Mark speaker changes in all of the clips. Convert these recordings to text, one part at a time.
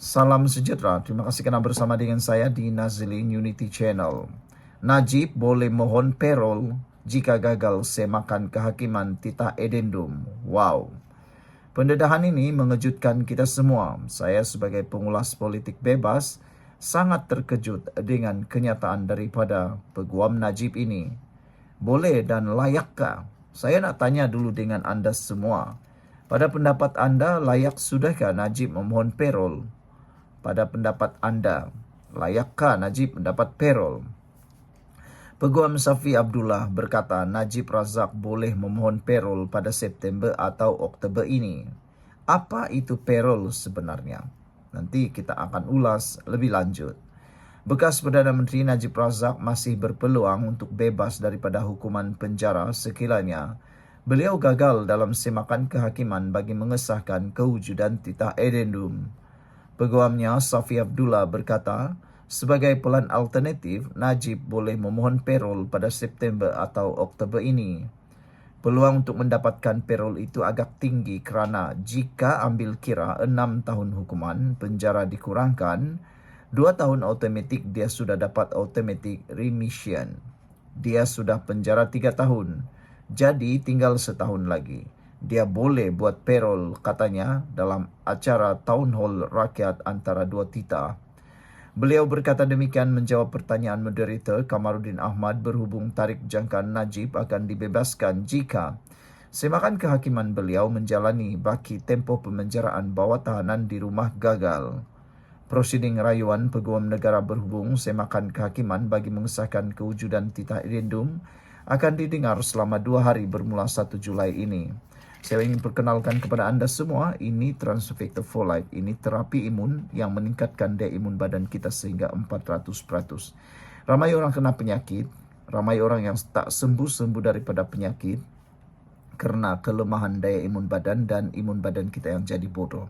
Speaker 1: Salam sejahtera, terima kasih kerana bersama dengan saya di Nazlin Unity Channel. Najib boleh mohon parol jika gagal semakan kehakiman titah edendum. Wow. Pendedahan ini mengejutkan kita semua. Saya sebagai pengulas politik bebas sangat terkejut dengan kenyataan daripada Peguam Najib ini. Boleh dan layakkah? Saya nak tanya dulu dengan anda semua. Pada pendapat anda, layak sudahkah Najib memohon parol? Pada pendapat anda, layakkah Najib mendapat parol? Peguam Safi Abdullah berkata Najib Razak boleh memohon parol pada September atau Oktober ini. Apa itu parol sebenarnya? Nanti kita akan ulas lebih lanjut. Bekas Perdana Menteri Najib Razak masih berpeluang untuk bebas daripada hukuman penjara sekiranya beliau gagal dalam semakan kehakiman bagi mengesahkan kewujudan titah edendum. Peguamnya Safi Abdullah berkata, sebagai pelan alternatif, Najib boleh memohon parol pada September atau Oktober ini. Peluang untuk mendapatkan parol itu agak tinggi kerana jika ambil kira 6 tahun hukuman penjara dikurangkan, 2 tahun automatik dia sudah dapat automatic remission. Dia sudah penjara 3 tahun, jadi tinggal setahun lagi. Dia boleh buat parol katanya dalam acara town hall rakyat antara dua titah. Beliau berkata demikian menjawab pertanyaan moderator Kamarudin Ahmad berhubung tarikh jangkaan Najib akan dibebaskan jika semakan kehakiman beliau menjalani baki tempoh pemenjaraan bawah tahanan di rumah gagal. Prosiding rayuan Peguam Negara berhubung semakan kehakiman bagi mengesahkan kewujudan titah edendum akan didengar selama 2 hari bermula 1 Julai ini. Saya ingin perkenalkan kepada anda semua, ini Transfector for Life. Ini terapi imun yang meningkatkan daya imun badan kita sehingga 400%. Ramai orang kena penyakit, ramai orang yang tak sembuh-sembuh daripada penyakit kerana kelemahan daya imun badan dan imun badan kita yang jadi bodoh.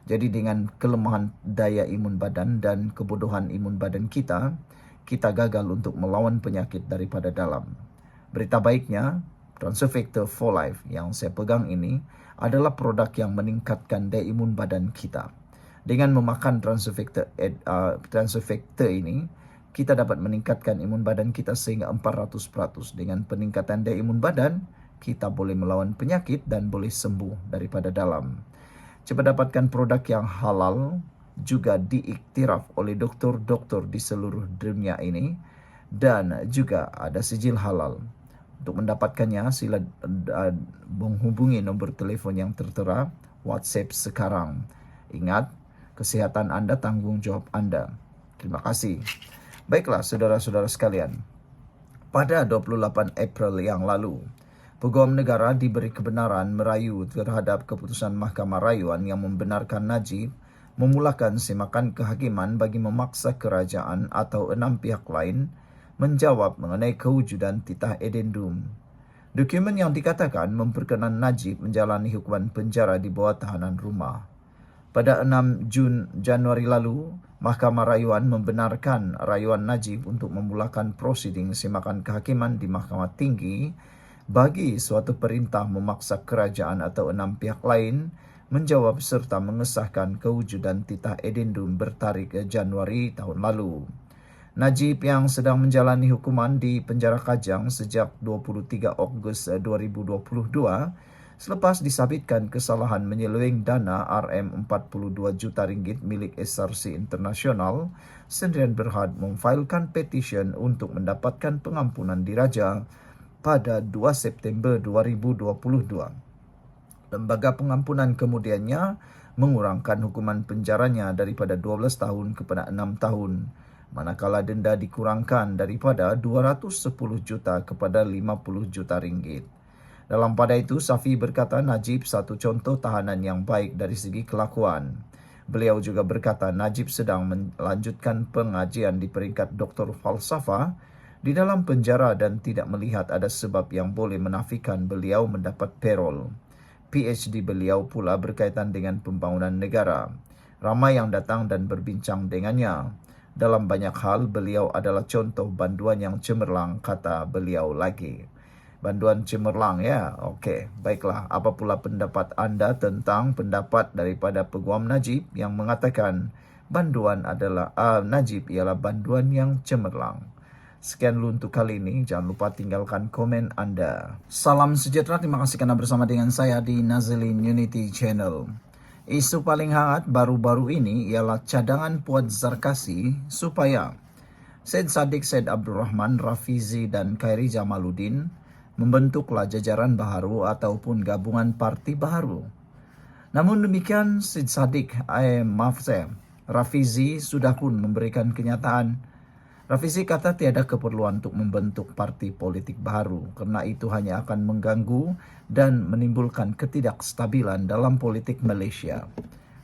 Speaker 1: Jadi dengan kelemahan daya imun badan dan kebodohan imun badan kita gagal untuk melawan penyakit daripada dalam. Berita baiknya, Transfector for Life yang saya pegang ini adalah produk yang meningkatkan daya imun badan kita. Dengan memakan Transfector ini, kita dapat meningkatkan imun badan kita sehingga 400%. Dengan peningkatan daya imun badan, kita boleh melawan penyakit dan boleh sembuh daripada dalam. Cepat dapatkan produk yang halal, juga diiktiraf oleh doktor-doktor di seluruh dunia ini dan juga ada sijil halal. Untuk mendapatkannya, sila menghubungi nombor telefon yang tertera, WhatsApp sekarang. Ingat, kesihatan anda tanggungjawab anda. Terima kasih. Baiklah, saudara-saudara sekalian. Pada 28 April yang lalu, Peguam Negara diberi kebenaran merayu terhadap keputusan Mahkamah Rayuan yang membenarkan Najib memulakan semakan kehakiman bagi memaksa kerajaan atau 6 pihak lain menjawab mengenai kewujudan titah edendum. Dokumen yang dikatakan memperkenan Najib menjalani hukuman penjara di bawah tahanan rumah. Pada 6 Januari lalu, Mahkamah Rayuan membenarkan rayuan Najib untuk memulakan prosiding semakan kehakiman di Mahkamah Tinggi bagi suatu perintah memaksa kerajaan atau 6 pihak lain menjawab serta mengesahkan kewujudan titah edendum bertarikh Januari tahun lalu. Najib yang sedang menjalani hukuman di penjara Kajang sejak 23 Ogos 2022 selepas disabitkan kesalahan menyeleweng dana RM42 juta ringgit milik SRC Internasional, Sendirian Berhad memfailkan petisyen untuk mendapatkan pengampunan diraja pada 2 September 2022. Lembaga pengampunan kemudiannya mengurangkan hukuman penjaranya daripada 12 tahun kepada 6 tahun. Manakala denda dikurangkan daripada 210 juta kepada 50 juta ringgit. Dalam pada itu, Safi berkata Najib satu contoh tahanan yang baik dari segi kelakuan. Beliau juga berkata Najib sedang melanjutkan pengajian di peringkat doktor falsafah di dalam penjara dan tidak melihat ada sebab yang boleh menafikan beliau mendapat parol. PhD beliau pula berkaitan dengan pembangunan negara. Ramai yang datang dan berbincang dengannya. Dalam banyak hal, beliau adalah contoh banduan yang cemerlang, kata beliau lagi. Banduan cemerlang ya. Oke, baiklah. Apa pula pendapat Anda tentang pendapat daripada Peguam Najib yang mengatakan banduan adalah Najib ialah banduan yang cemerlang? Sekian dulu untuk kali ini. Jangan lupa tinggalkan komen Anda. Salam sejahtera. Terima kasih karena bersama dengan saya di Nazilin Unity Channel. Isu paling hangat baru-baru ini ialah cadangan Puan Zarkasi supaya Syed Saddiq Syed Abdul Rahman, Rafizi dan Khairi Jamaluddin membentuklah jajaran baharu ataupun gabungan parti baharu. Namun demikian, Syed Saddiq, Rafizi sudah pun memberikan kenyataan. Rafizi kata tiada keperluan untuk membentuk parti politik baru kerana itu hanya akan mengganggu dan menimbulkan ketidakstabilan dalam politik Malaysia.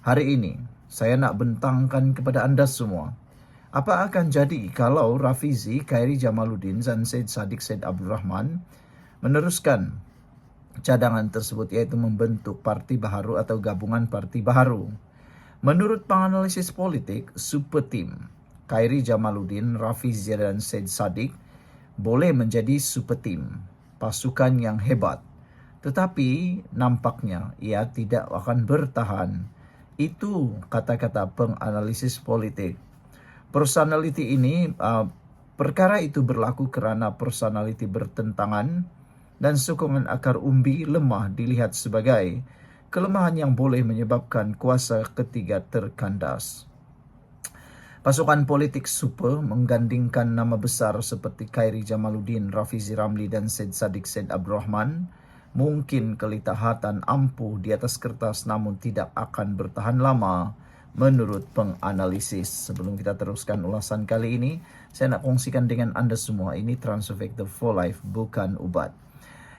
Speaker 1: Hari ini, saya nak bentangkan kepada anda semua, apa akan jadi kalau Rafizi, Khairi Jamaluddin dan Syed Saddiq Syed Abdul Rahman meneruskan cadangan tersebut, iaitu membentuk parti baharu atau gabungan parti baharu? Menurut penganalisis politik, super team Khairi Jamaluddin, Rafizi dan Syed Saddiq boleh menjadi super team, pasukan yang hebat. Tetapi nampaknya ia tidak akan bertahan. Itu kata-kata penganalisis politik. Personality ini, perkara itu berlaku kerana personality bertentangan dan sokongan akar umbi lemah dilihat sebagai kelemahan yang boleh menyebabkan kuasa ketiga terkandas. Pasukan politik super menggandingkan nama besar seperti Khairi Jamaluddin, Rafizi Ramli dan Syed Saddiq Syed Abdul Rahman mungkin kelihatan ampuh di atas kertas namun tidak akan bertahan lama menurut penganalisis. Sebelum kita teruskan ulasan kali ini, saya nak kongsikan dengan anda semua, ini Transofactor for Life bukan ubat.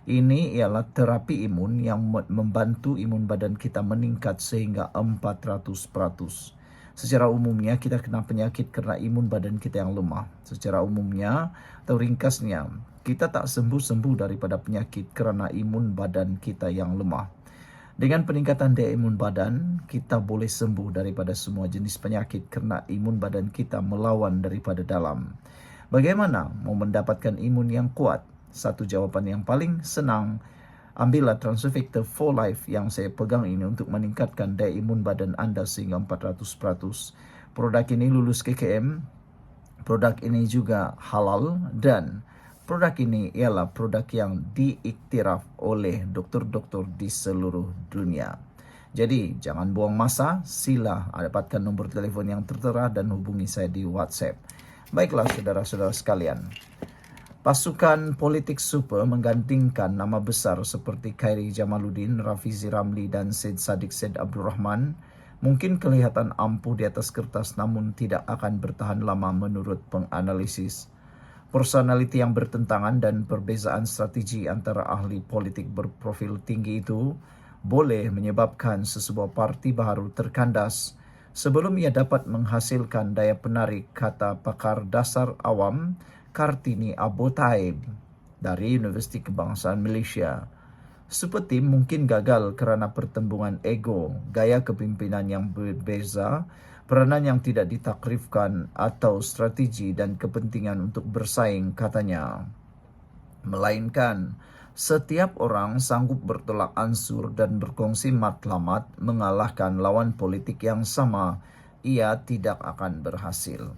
Speaker 1: Ini ialah terapi imun yang membantu imun badan kita meningkat sehingga 400%. Secara umumnya kita kena penyakit kerana imun badan kita yang lemah. Secara umumnya atau ringkasnya, kita tak sembuh-sembuh daripada penyakit kerana imun badan kita yang lemah. Dengan peningkatan daya imun badan, kita boleh sembuh daripada semua jenis penyakit kerana imun badan kita melawan daripada dalam. Bagaimana mau mendapatkan imun yang kuat? Satu jawapan yang paling senang, ambillah Transofactor for Life yang saya pegang ini untuk meningkatkan daya imun badan anda sehingga 400%. Produk ini lulus KKM, produk ini juga halal dan produk ini ialah produk yang diiktiraf oleh doktor-doktor di seluruh dunia. Jadi jangan buang masa, sila dapatkan nombor telefon yang tertera dan hubungi saya di WhatsApp. Baiklah saudara-saudara sekalian. Pasukan politik super menggandingkan nama besar seperti Khairi Jamaluddin, Rafizi Ramli dan Syed Saddiq Syed Abdul Rahman mungkin kelihatan ampuh di atas kertas namun tidak akan bertahan lama menurut penganalisis. Personality yang bertentangan dan perbezaan strategi antara ahli politik berprofil tinggi itu boleh menyebabkan sesebuah parti baru terkandas sebelum ia dapat menghasilkan daya penarik, kata pakar dasar awam Kartini Abu Taib dari Universiti Kebangsaan Malaysia. Super team mungkin gagal kerana pertembungan ego, gaya kepimpinan yang berbeza, peranan yang tidak ditakrifkan atau strategi dan kepentingan untuk bersaing, katanya. Melainkan, setiap orang sanggup bertolak ansur dan berkongsi matlamat mengalahkan lawan politik yang sama, ia tidak akan berhasil.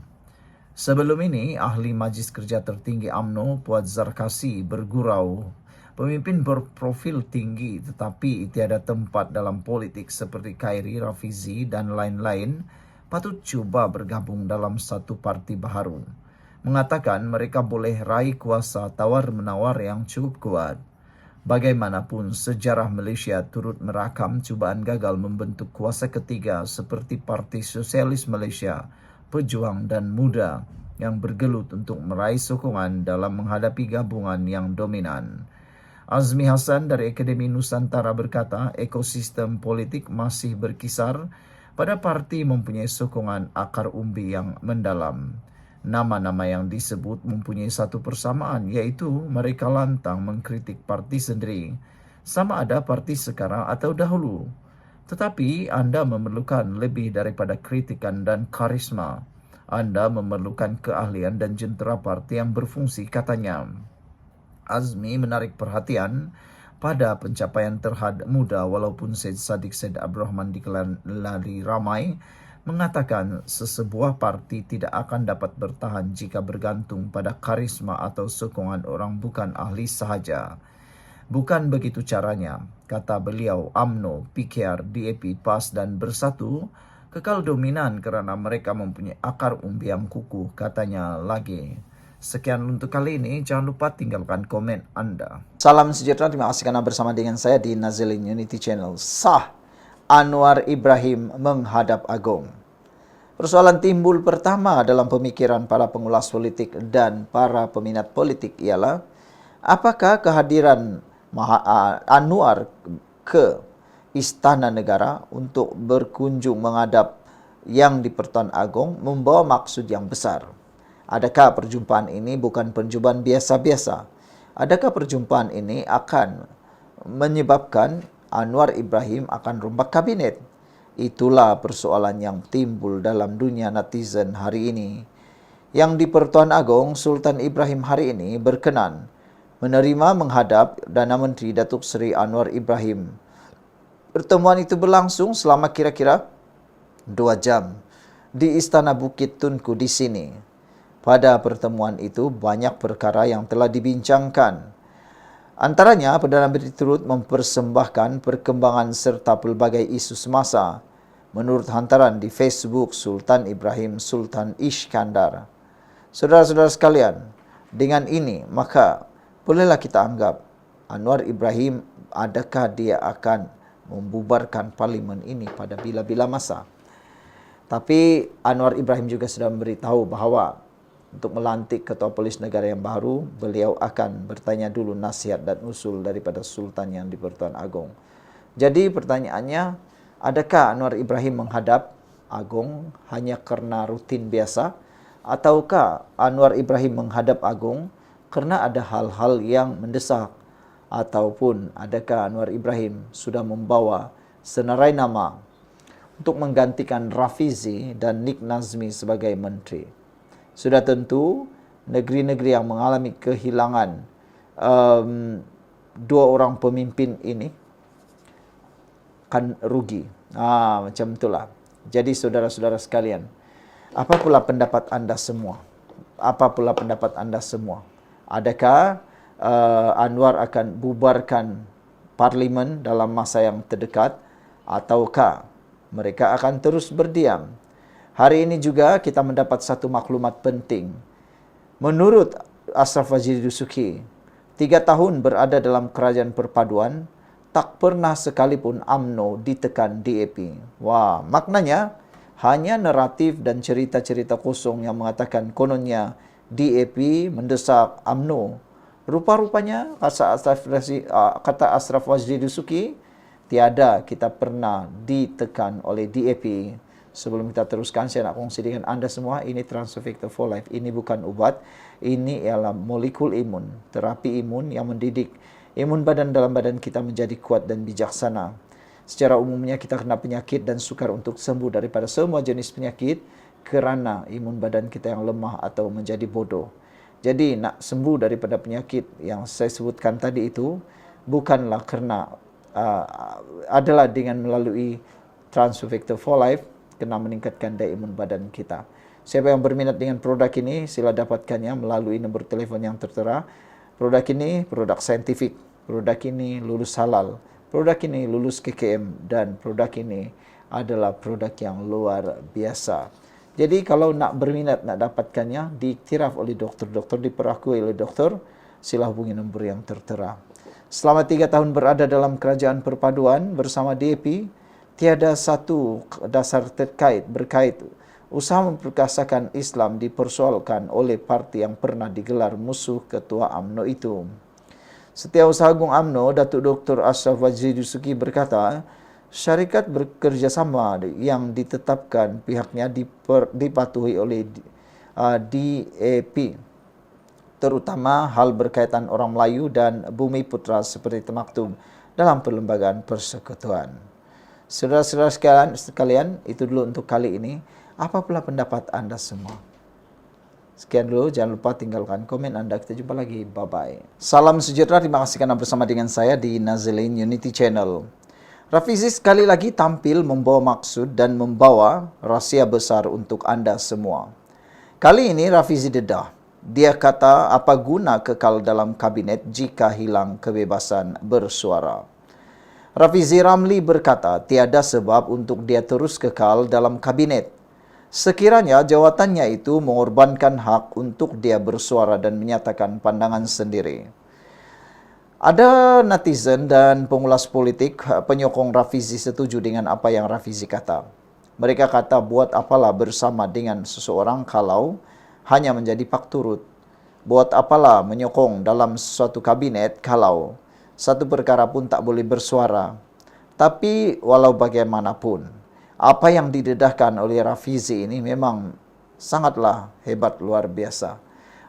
Speaker 1: Sebelum ini, ahli Majlis Kerja Tertinggi UMNO Puan Zarkasi bergurau, pemimpin berprofil tinggi tetapi tiada tempat dalam politik seperti Khairi, Rafizi dan lain-lain patut cuba bergabung dalam satu parti baharu. Mengatakan mereka boleh raih kuasa tawar-menawar yang cukup kuat. Bagaimanapun, sejarah Malaysia turut merakam cubaan gagal membentuk kuasa ketiga seperti Parti Sosialis Malaysia, Pejuang dan Muda yang bergelut untuk meraih sokongan dalam menghadapi gabungan yang dominan. Azmi Hassan dari Akademi Nusantara berkata, ekosistem politik masih berkisar pada parti mempunyai sokongan akar umbi yang mendalam. Nama-nama yang disebut mempunyai satu persamaan, iaitu mereka lantang mengkritik parti sendiri, sama ada parti sekarang atau dahulu. Tetapi anda memerlukan lebih daripada kritikan dan karisma. Anda memerlukan keahlian dan jentera parti yang berfungsi, katanya. Azmi menarik perhatian pada pencapaian terhad muda walaupun Syed Saddiq Syed Abdurrahman dikelari ramai mengatakan sesebuah parti tidak akan dapat bertahan jika bergantung pada karisma atau sokongan orang bukan ahli sahaja. Bukan begitu caranya, kata beliau. UMNO, PKR, DAP, PAS dan Bersatu kekal dominan kerana mereka mempunyai akar umbi yang kukuh, katanya lagi. Sekian untuk kali ini, jangan lupa tinggalkan komen anda. Salam sejahtera, terima kasih kerana bersama dengan saya di Nazilin Unity Channel. Sah Anwar Ibrahim menghadap Agong. Persoalan timbul pertama dalam pemikiran para pengulas politik dan para peminat politik ialah apakah kehadiran Anwar ke Istana Negara untuk berkunjung menghadap yang di Pertuan Agong membawa maksud yang besar. Adakah perjumpaan ini bukan perjumpaan biasa-biasa? Adakah perjumpaan ini akan menyebabkan Anwar Ibrahim akan rombak kabinet? Itulah persoalan yang timbul dalam dunia netizen hari ini. Yang di Pertuan Agong, Sultan Ibrahim hari ini berkenan menerima menghadap Perdana Menteri Datuk Seri Anwar Ibrahim. Pertemuan itu berlangsung selama kira-kira 2 jam di Istana Bukit Tunku di sini. Pada pertemuan itu banyak perkara yang telah dibincangkan. Antaranya, Perdana Menteri turut mempersembahkan perkembangan serta pelbagai isu semasa menurut hantaran di Facebook Sultan Ibrahim Sultan Iskandar. Saudara-saudara sekalian, dengan ini maka bolehlah kita anggap Anwar Ibrahim adakah dia akan membubarkan parlimen ini pada bila-bila masa. Tapi Anwar Ibrahim juga sudah memberitahu bahawa untuk melantik Ketua Polis Negara yang baru, beliau akan bertanya dulu nasihat dan usul daripada Sultan yang di Pertuan Agong. Jadi pertanyaannya, adakah Anwar Ibrahim menghadap Agong hanya kerana rutin biasa? Ataukah Anwar Ibrahim menghadap Agong kerana ada hal-hal yang mendesak? Ataupun adakah Anwar Ibrahim sudah membawa senarai nama untuk menggantikan Rafizi dan Nik Nazmi sebagai menteri? Sudah tentu negeri-negeri yang mengalami kehilangan dua orang pemimpin ini akan rugi. Macam itulah. Jadi saudara-saudara sekalian, apa pula pendapat anda semua? Apa pula pendapat anda semua? Adakah Anwar akan bubarkan parlimen dalam masa yang terdekat ataukah mereka akan terus berdiam? Hari ini juga kita mendapat satu maklumat penting. Menurut Ashraf Wajdi Dusuki, 3 tahun berada dalam kerajaan perpaduan, tak pernah sekalipun UMNO ditekan DAP. Wah, maknanya hanya naratif dan cerita-cerita kosong yang mengatakan kononnya DAP mendesak UMNO. Rupa-rupanya, kata Ashraf Wajdi Dusuki, tiada kita pernah ditekan oleh DAP. Sebelum kita teruskan, saya nak kongsi dengan anda semua, ini Transfer Factor for Life. Ini bukan ubat, ini ialah molekul imun, terapi imun yang mendidik imun dalam badan kita menjadi kuat dan bijaksana. Secara umumnya kita kena penyakit dan sukar untuk sembuh daripada semua jenis penyakit kerana imun badan kita yang lemah atau menjadi bodoh. Jadi nak sembuh daripada penyakit yang saya sebutkan tadi itu bukanlah kerana adalah dengan melalui Transfer Factor for Life, kena meningkatkan daya imun badan kita. Siapa yang berminat dengan produk ini, sila dapatkannya melalui nombor telefon yang tertera. Produk ini produk saintifik, produk ini lulus halal, produk ini lulus KKM, dan produk ini adalah produk yang luar biasa. Jadi kalau nak berminat nak dapatkannya, diiktiraf oleh doktor-doktor, diperakui oleh doktor, sila hubungi nombor yang tertera. Selama 3 tahun berada dalam kerajaan perpaduan bersama DAP, tiada satu dasar berkait usaha memperkasakan Islam dipersoalkan oleh parti yang pernah digelar musuh ketua UMNO itu. Setiausaha Agung UMNO, Datuk Dr. Ashraf Wajdi Dusuki berkata, syarikat bekerjasama yang ditetapkan pihaknya dipatuhi oleh DAP, terutama hal berkaitan orang Melayu dan Bumi Putra seperti termaktub dalam Perlembagaan Persekutuan. Saudara-saudara sekalian, itu dulu untuk kali ini. Apa pula pendapat anda semua? Sekian dulu, jangan lupa tinggalkan komen Anda. Kita jumpa lagi, bye-bye. Salam sejahtera, terima kasih karena bersama dengan saya di Nazilin Unity Channel. Rafizi sekali lagi tampil membawa maksud dan membawa rahsia besar untuk Anda semua. Kali ini Rafizi dedah. Dia kata apa guna kekal dalam kabinet jika hilang kebebasan bersuara. Rafizi Ramli berkata tiada sebab untuk dia terus kekal dalam kabinet. Sekiranya jawatannya itu mengorbankan hak untuk dia bersuara dan menyatakan pandangan sendiri. Ada netizen dan pengulas politik penyokong Rafizi setuju dengan apa yang Rafizi kata. Mereka kata buat apalah bersama dengan seseorang kalau hanya menjadi pakturut. Buat apalah menyokong dalam suatu kabinet kalau satu perkara pun tak boleh bersuara. Tapi walau bagaimanapun, apa yang didedahkan oleh Rafizi ini memang sangatlah hebat, luar biasa.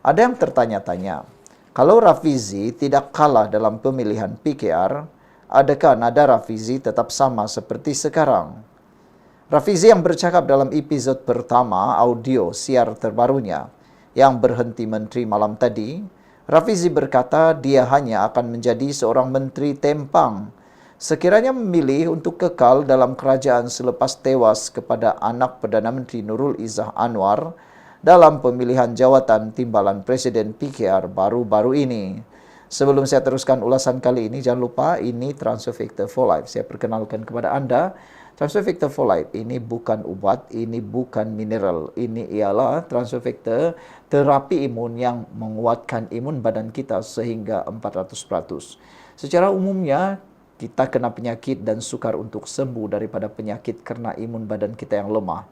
Speaker 1: Ada yang tertanya-tanya, kalau Rafizi tidak kalah dalam pemilihan PKR, adakah nada Rafizi tetap sama seperti sekarang? Rafizi yang bercakap dalam episode pertama audio siar terbarunya yang berhenti menteri malam tadi, Rafizi berkata dia hanya akan menjadi seorang menteri tempang sekiranya memilih untuk kekal dalam kerajaan selepas tewas kepada anak Perdana Menteri Nurul Izzah Anwar dalam pemilihan jawatan timbalan Presiden PKR baru-baru ini. Sebelum saya teruskan ulasan kali ini, jangan lupa ini Transfer Factor for Life. Saya perkenalkan kepada Anda, Transfer Factor for Life ini bukan ubat, ini bukan mineral. Ini ialah Transfer Factor terapi imun yang menguatkan imun badan kita sehingga 400%. Secara umumnya, kita kena penyakit dan sukar untuk sembuh daripada penyakit karena imun badan kita yang lemah.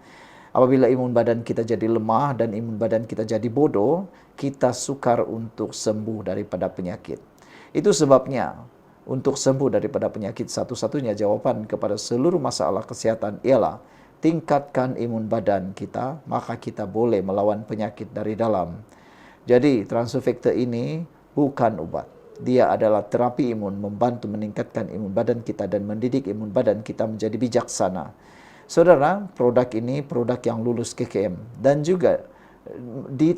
Speaker 1: Apabila imun badan kita jadi lemah dan imun badan kita jadi bodoh, kita sukar untuk sembuh daripada penyakit. Itu sebabnya untuk sembuh daripada penyakit satu-satunya jawaban kepada seluruh masalah kesehatan ialah tingkatkan imun badan kita, maka kita boleh melawan penyakit dari dalam. Jadi transfer factor ini bukan ubat. Dia adalah terapi imun, membantu meningkatkan imun badan kita dan mendidik imun badan kita menjadi bijaksana. Saudara, produk ini produk yang lulus KKM dan juga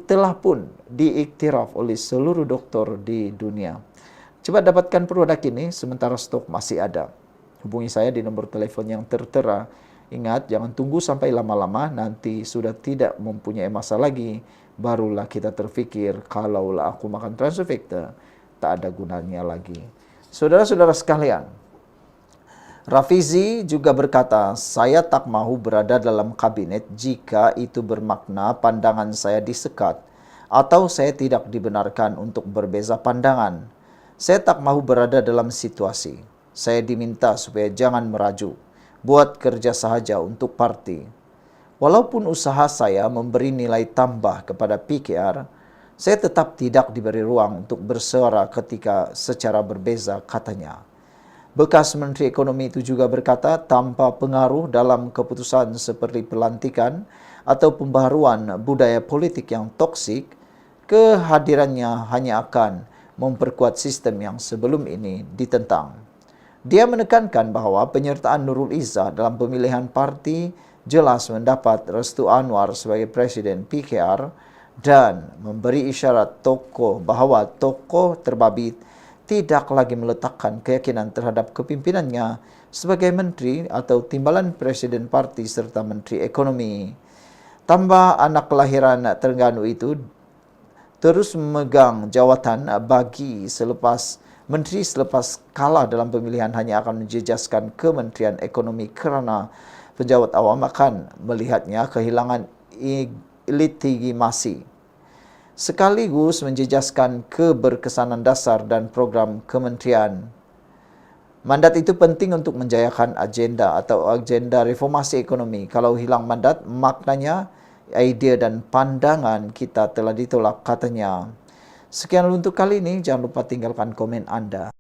Speaker 1: telah pun diiktiraf oleh seluruh doktor di dunia. Coba dapatkan produk ini sementara stok masih ada. Hubungi saya di nomor telepon yang tertera. Ingat, jangan tunggu sampai lama-lama, nanti sudah tidak mempunyai masa lagi. Barulah kita terfikir, kalaulah aku makan transfer factor, tak ada gunanya lagi. Saudara-saudara sekalian, Rafizi juga berkata, saya tak mahu berada dalam kabinet jika itu bermakna pandangan saya disekat atau saya tidak dibenarkan untuk berbeza pandangan. Saya tak mahu berada dalam situasi. Saya diminta supaya jangan merajuk, buat kerja sahaja untuk parti. Walaupun usaha saya memberi nilai tambah kepada PKR, saya tetap tidak diberi ruang untuk bersuara ketika secara berbeza, katanya. Bekas Menteri Ekonomi itu juga berkata tanpa pengaruh dalam keputusan seperti pelantikan atau pembaharuan budaya politik yang toksik, kehadirannya hanya akan memperkuat sistem yang sebelum ini ditentang. Dia menekankan bahawa penyertaan Nurul Izzah dalam pemilihan parti jelas mendapat restu Anwar sebagai Presiden PKR dan memberi isyarat bahawa tokoh terbabit tidak lagi meletakkan keyakinan terhadap kepimpinan,nya sebagai menteri atau timbalan presiden parti serta menteri ekonomi. Tambah anak kelahiran Terengganu itu terus memegang jawatan bagi menteri selepas kalah dalam pemilihan hanya akan menjejaskan Kementerian Ekonomi kerana pejabat awam akan melihatnya kehilangan legitimasi sekaligus menjejaskan keberkesanan dasar dan program kementerian. Mandat itu penting untuk menjayakan agenda reformasi ekonomi. Kalau hilang mandat, maknanya idea dan pandangan kita telah ditolak, katanya. Sekian untuk kali ini, jangan lupa tinggalkan komen Anda.